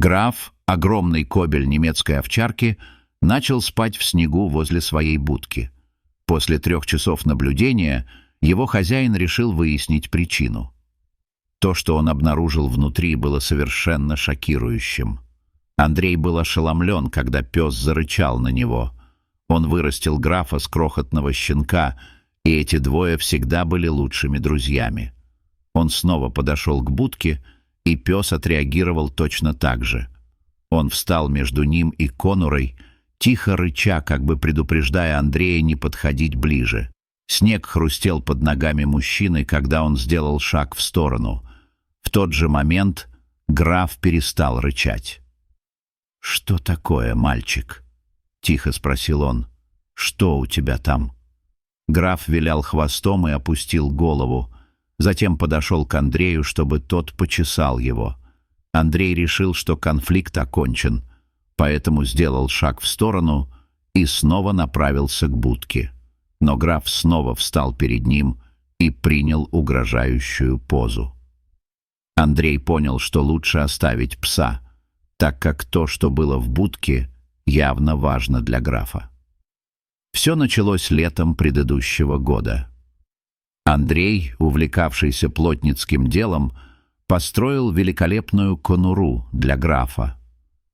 Граф, огромный кобель немецкой овчарки, начал спать в снегу возле своей будки. После 3 часов наблюдения его хозяин решил выяснить причину. То, что он обнаружил внутри, было совершенно шокирующим. Андрей был ошеломлен, когда пес зарычал на него. Он вырастил графа с крохотного щенка, и эти двое всегда были лучшими друзьями. Он снова подошел к будке, и пес отреагировал точно так же. Он встал между ним и Конурой, тихо рыча, как бы предупреждая Андрея не подходить ближе. Снег хрустел под ногами мужчины, когда он сделал шаг в сторону. В тот же момент граф перестал рычать. «Что такое, мальчик?» — тихо спросил он. «Что у тебя там?» Граф вилял хвостом и опустил голову. Затем подошел к Андрею, чтобы тот почесал его. Андрей решил, что конфликт окончен, поэтому сделал шаг в сторону и снова направился к будке. Но граф снова встал перед ним и принял угрожающую позу. Андрей понял, что лучше оставить пса, так как то, что было в будке, явно важно для графа. Все началось летом предыдущего года. Андрей, увлекавшийся плотницким делом, построил великолепную конуру для графа.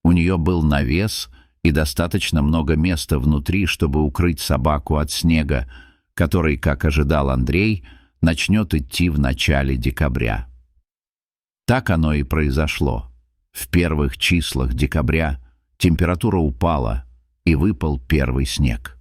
У нее был навес и достаточно много места внутри, чтобы укрыть собаку от снега, который, как ожидал Андрей, начнет идти в начале декабря. Так оно и произошло. В первых числах декабря температура упала, и выпал первый снег.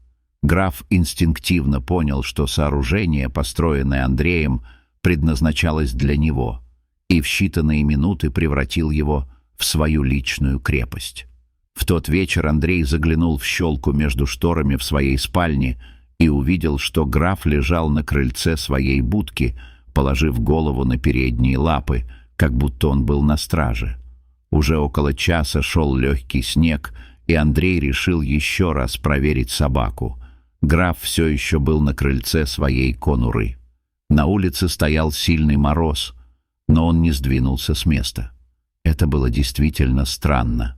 Граф инстинктивно понял, что сооружение, построенное Андреем, предназначалось для него, и в считанные минуты превратил его в свою личную крепость. В тот вечер Андрей заглянул в щелку между шторами в своей спальне и увидел, что граф лежал на крыльце своей будки, положив голову на передние лапы, как будто он был на страже. Уже около часа шел легкий снег, и Андрей решил еще раз проверить собаку. Граф все еще был на крыльце своей конуры. На улице стоял сильный мороз, но он не сдвинулся с места. Это было действительно странно.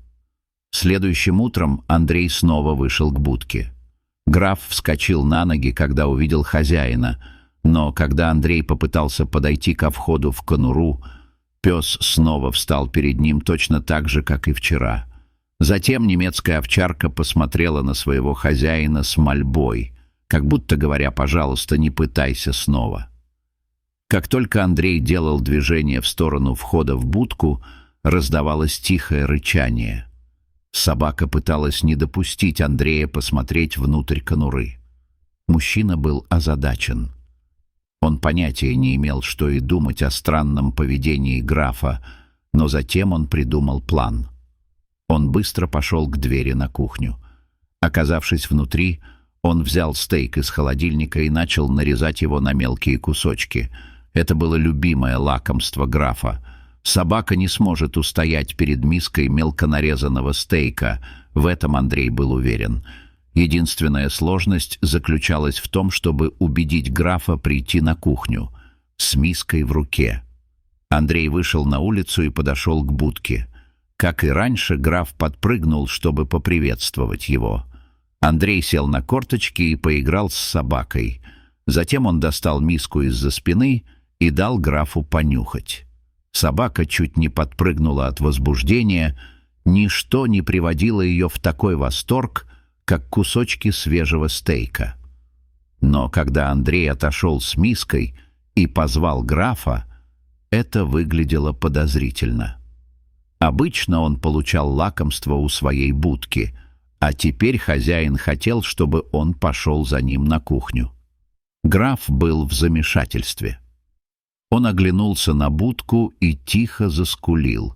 Следующим утром Андрей снова вышел к будке. Граф вскочил на ноги, когда увидел хозяина, но когда Андрей попытался подойти ко входу в конуру, пес снова встал перед ним точно так же, как и вчера. Затем немецкая овчарка посмотрела на своего хозяина с мольбой, как будто говоря: «Пожалуйста, не пытайся снова». Как только Андрей делал движение в сторону входа в будку, раздавалось тихое рычание. Собака пыталась не допустить Андрея посмотреть внутрь конуры. Мужчина был озадачен. Он понятия не имел, что и думать о странном поведении графа, но затем он придумал план. Он быстро пошел к двери на кухню. Оказавшись внутри, он взял стейк из холодильника и начал нарезать его на мелкие кусочки. Это было любимое лакомство графа. Собака не сможет устоять перед миской мелко нарезанного стейка, в этом Андрей был уверен. Единственная сложность заключалась в том, чтобы убедить графа прийти на кухню с миской в руке. Андрей вышел на улицу и подошел к будке. Как и раньше, граф подпрыгнул, чтобы поприветствовать его. Андрей сел на корточки и поиграл с собакой. Затем он достал миску из-за спины и дал графу понюхать. Собака чуть не подпрыгнула от возбуждения. Ничто не приводило ее в такой восторг, как кусочки свежего стейка. Но когда Андрей отошел с миской и позвал графа, это выглядело подозрительно. Обычно он получал лакомство у своей будки, а теперь хозяин хотел, чтобы он пошел за ним на кухню. Граф был в замешательстве. Он оглянулся на будку и тихо заскулил.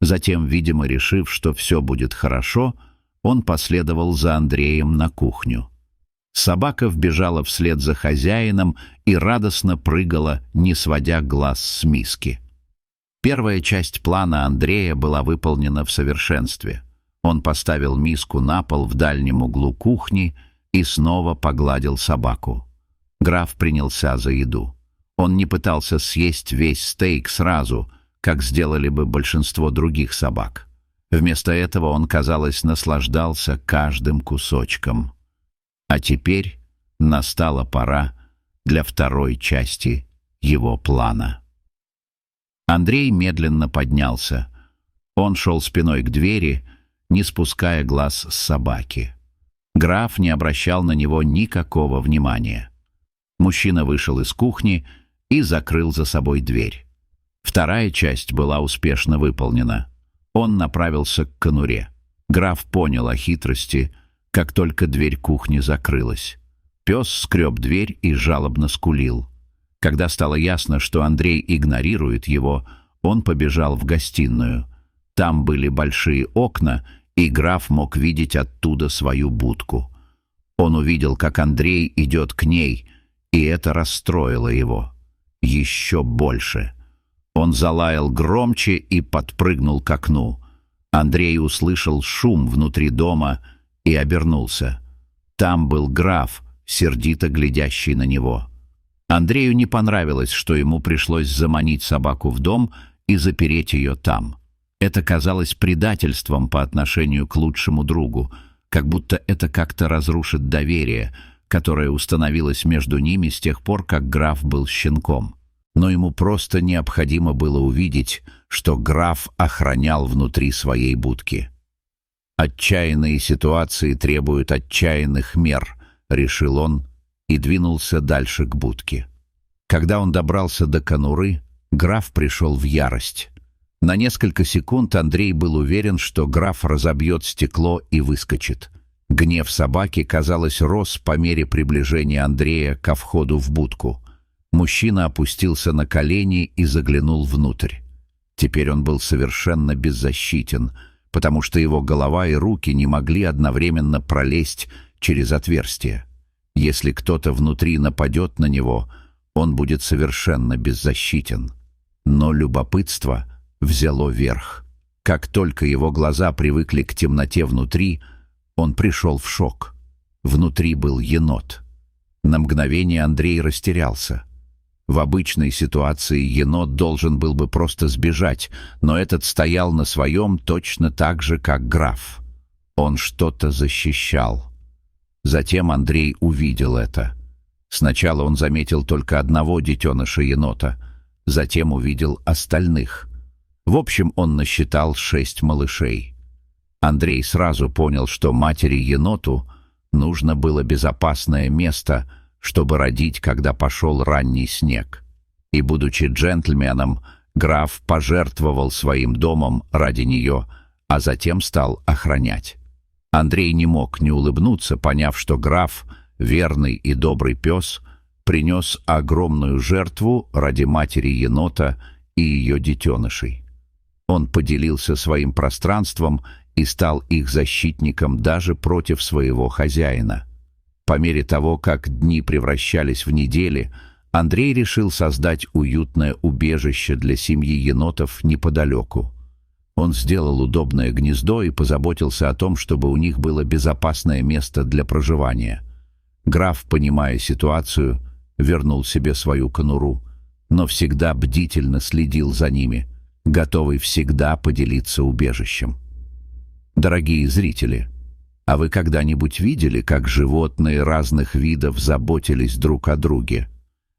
Затем, видимо, решив, что все будет хорошо, он последовал за Андреем на кухню. Собака вбежала вслед за хозяином и радостно прыгала, не сводя глаз с миски. Первая часть плана Андрея была выполнена в совершенстве. Он поставил миску на пол в дальнем углу кухни и снова погладил собаку. Граф принялся за еду. Он не пытался съесть весь стейк сразу, как сделали бы большинство других собак. Вместо этого он, казалось, наслаждался каждым кусочком. А теперь настала пора для второй части его плана. Андрей медленно поднялся. Он шел спиной к двери, не спуская глаз с собаки. Граф не обращал на него никакого внимания. Мужчина вышел из кухни и закрыл за собой дверь. Вторая часть была успешно выполнена. Он направился к конуре. Граф понял о хитрости, как только дверь кухни закрылась. Пес скреб дверь и жалобно скулил. Когда стало ясно, что Андрей игнорирует его, он побежал в гостиную. Там были большие окна, и граф мог видеть оттуда свою будку. Он увидел, как Андрей идет к ней, и это расстроило его. Еще больше. Он залаял громче и подпрыгнул к окну. Андрей услышал шум внутри дома и обернулся. Там был граф, сердито глядящий на него. Андрею не понравилось, что ему пришлось заманить собаку в дом и запереть ее там. Это казалось предательством по отношению к лучшему другу, как будто это как-то разрушит доверие, которое установилось между ними с тех пор, как граф был щенком. Но ему просто необходимо было увидеть, что граф охранял внутри своей будки. «Отчаянные ситуации требуют отчаянных мер», — решил он и двинулся дальше к будке. Когда он добрался до конуры, граф пришел в ярость. На несколько секунд Андрей был уверен, что граф разобьет стекло и выскочит. Гнев собаки, казалось, рос по мере приближения Андрея ко входу в будку. Мужчина опустился на колени и заглянул внутрь. Теперь он был совершенно беззащитен, потому что его голова и руки не могли одновременно пролезть через отверстие. Если кто-то внутри нападет на него, он будет совершенно беззащитен. Но любопытство взяло верх. Как только его глаза привыкли к темноте внутри, он пришел в шок. Внутри был енот. На мгновение Андрей растерялся. В обычной ситуации енот должен был бы просто сбежать, но этот стоял на своем точно так же, как граф. Он что-то защищал. Затем Андрей увидел это. Сначала он заметил только одного детеныша енота, затем увидел остальных. В общем, он насчитал 6 малышей. Андрей сразу понял, что матери-еноту нужно было безопасное место, чтобы родить, когда пошел ранний снег. И, будучи джентльменом, граф пожертвовал своим домом ради нее, а затем стал охранять. Андрей не мог не улыбнуться, поняв, что граф, верный и добрый пес, принес огромную жертву ради матери енота и ее детенышей. Он поделился своим пространством и стал их защитником даже против своего хозяина. По мере того, как дни превращались в недели, Андрей решил создать уютное убежище для семьи енотов неподалеку. Он сделал удобное гнездо и позаботился о том, чтобы у них было безопасное место для проживания. Граф, понимая ситуацию, вернул себе свою конуру, но всегда бдительно следил за ними, готовый всегда поделиться убежищем. Дорогие зрители, а вы когда-нибудь видели, как животные разных видов заботились друг о друге?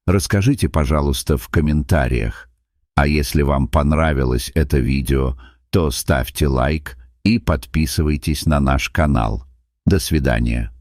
Расскажите, пожалуйста, в комментариях. А если вам понравилось это видео, то ставьте лайк и подписывайтесь на наш канал. До свидания.